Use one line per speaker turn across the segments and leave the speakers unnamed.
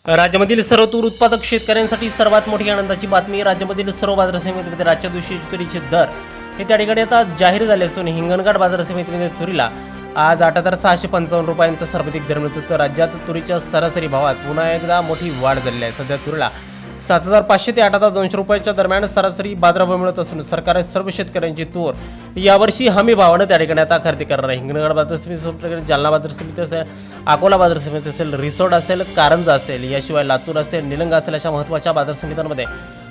राज्यामधील सर्व तूर उत्पादक शेतकऱ्यांसाठी सर्वात मोठी आनंदाची बातमी. राज्यामधील सर्व बाजार समितीमध्ये राजच्या दिवशी तुरीचे दर हे त्या ठिकाणी आता जाहीर झाले असून हिंगणघाट बाजार समितीमध्ये तुरीला आज 8,655 रुपयांचा सर्वाधिक दर मिळतो. तर राज्यात तुरीच्या सरासरी भावात पुन्हा एकदा मोठी वाढ झालेली आहे. सध्या तुरीला 7,500 ते 8,200 रुपयाच्या दरम्यान सरासरी बाजारभाव मिळत असून सरकार सर्व शेतकऱ्यांची तूर यावर्षी हमी भावानं त्या ठिकाणी आता खरेदी करणार आहे. हिंगणघाट बाजार समिती, जालना बाजार समिती असेल, अकोला बाजार समिती असेल, रिसोड असेल, कारंजा असेल, याशिवाय लातूर असेल, निलंगा असेल, अशा महत्त्वाच्या बाजार समित्यांमध्ये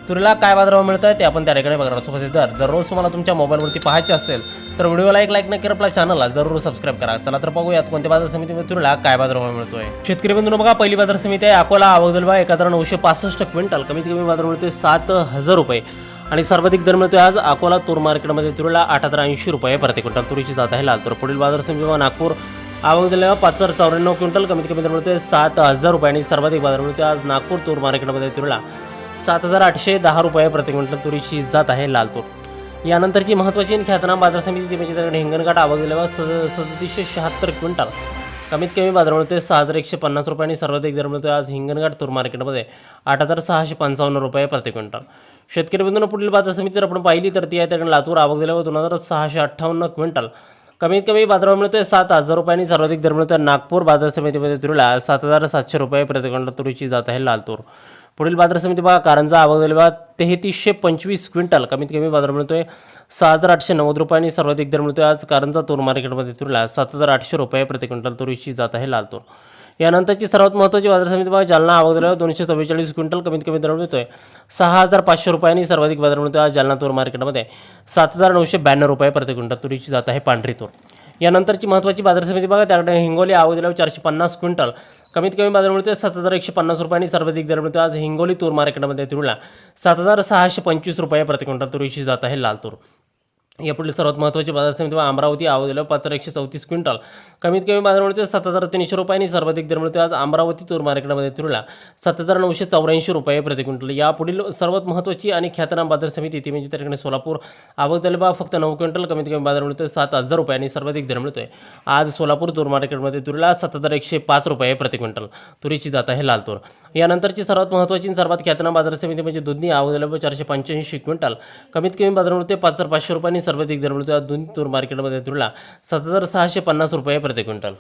तुरीला काय बाजारभाव मिळत आहे ते आपण त्या ठिकाणी बघणार आहोत. दर दररोज तुम्हाला तुमच्या मोबाईलवरती पाहायचे असेल तर व्हिडिओला एक लाईक नक्की, आपल्या चॅनलला जरूर सबस्क्राईब करा. चला तर बघूयात कोणत्या बाजार समितीमध्ये तुरीला काय बाजारभाव मिळतोय. शेतकरी बंधूंनो बघा, पहिली बाजार समिती आहे अकोला. आवक दर 1,965 क्विंटल, कमीत कमी बाजार मिळतोय 7,000 रुपये आणि सर्वाधिक दर मिळतोय आज अकोला तूर मार्केटमध्ये तुरीला 8,080 रुपये प्रति क्विंटल. तुरीची जात आहे लाल तूर. पुढील बाजार समिती नागपूर. आवक दिलेला 5,094 क्विंटल, कमीत कमी दर मिळतोय 7,000 रुपये आणि सर्वाधिक बाजार मिळतोय आज नागपूर तूर मार्केटमध्ये तुरीला 7,810 रुपये प्रति क्विंटल. तुरीची जात आहे लाल तूर. यानंतरची महत्त्वाची आणि ख्यातनाम बाजार समिती म्हणजे त्याकडे हिंगणघाट. आवक दिलेला 3776 क्विंटल, कमीत कमी बाजार मिळतोय 6,150 रुपये आणि सर्वाधिक दर मिळतोय आज हिंगणघाट तूर मार्केटमध्ये 8,655 रुपये प्रति क्विंटल. शेतकरी बंधूंनो, पुढील बाजार समिती जर आपण पाहिली तर ती आहे त्याकडे लातूर. आवक दिल्यावर 2,658 क्विंटल, कमीत कमी बाजारभाव मिळतोय 7,000 रुपये आणि सर्वाधिक दर मिळतोय नागपूर बाजार समितीमध्ये तुरीला 7,700 रुपये प्रति क्विंटल. तुरीची जात आहे लाल तूर. पुढील बाजार समिती बघा कारंजा. आवक दिलेला 3,325 क्विंटल, कमीत कमी बाजार मिळतोय 6,890 रुपये आणि सर्वाधिक दर मिळतोय आज कारंजा तूर मार्केटमध्ये तुरीला 7,800 रुपये प्रति क्विंटल. तुरीची जात आहे लाल तूर. यानंतरची सर्वात महत्त्वाची बाजार समिती बघा जालना. आवक दिलेला 244 क्विंटल, कमीत कमी दर मिळतोय 6,500 रुपये आणि सर्वाधिक बाजार मिळतोय आज जालना तूर मार्केटमध्ये 7,992 रुपये प्रति क्विंटल. तुरीची जात आहे पांढरी तूर. यानंतरची महत्त्वाची बाजार समिती बघा त्याकडे हिंगोली. आवक दिल्यावर 450 क्विंटल, कमीत कमी बाजार मिळतोय 7,150 रुपये आणि सर्वाधिक दर मिळतोय आज हिंगोली तूर मार्केटमध्ये तुरीला 7,625 रुपये प्रति क्विंटल. तुरीची जात आहे लाल तूर. यापुढील सर्वात महत्त्वाची बाजार समिती अमरावती. आवक दिल्यावर 5,134 क्विंटल, कमीत कमी बाजार मिळतोय 7,300 रुपये आणि सर्वाधिक दर मिळतोय आज अमरावती तूर मार्केटमध्ये तुरीला 7,984 रुपये प्रति क्विंटल. यापुढील सर्वात महत्त्वाची आणि ख्यातनाम बाजार समिती ती म्हणजे त्याकडे सोलापूर. आवक दिल्यावर फक्त 9 क्विंटल, कमीत कमी बाजार मिळतोय 7,000 रुपये आणि सर्वाधिक दर मिळतोय आज सोलापूर तूर मार्केटमध्ये तुरीला 7,105 रुपये प्रति क्विंटल. तुरीची जात आहे लाल तूर. यानंतरची सर्वात महत्त्वाची आणि सर्वात ख्यातनाम बाजार समिती म्हणजे दुधनी. आवक दिल्यावर 485 क्विंटल, कमीत कमी बाजार मिळतोय 5,500 रुपये आणि सर्वाधिक दर मिळतोय आज दुधनी तूर मार्केटमध्ये तुरीला 7,650 रुपये प्रति क्विंटल.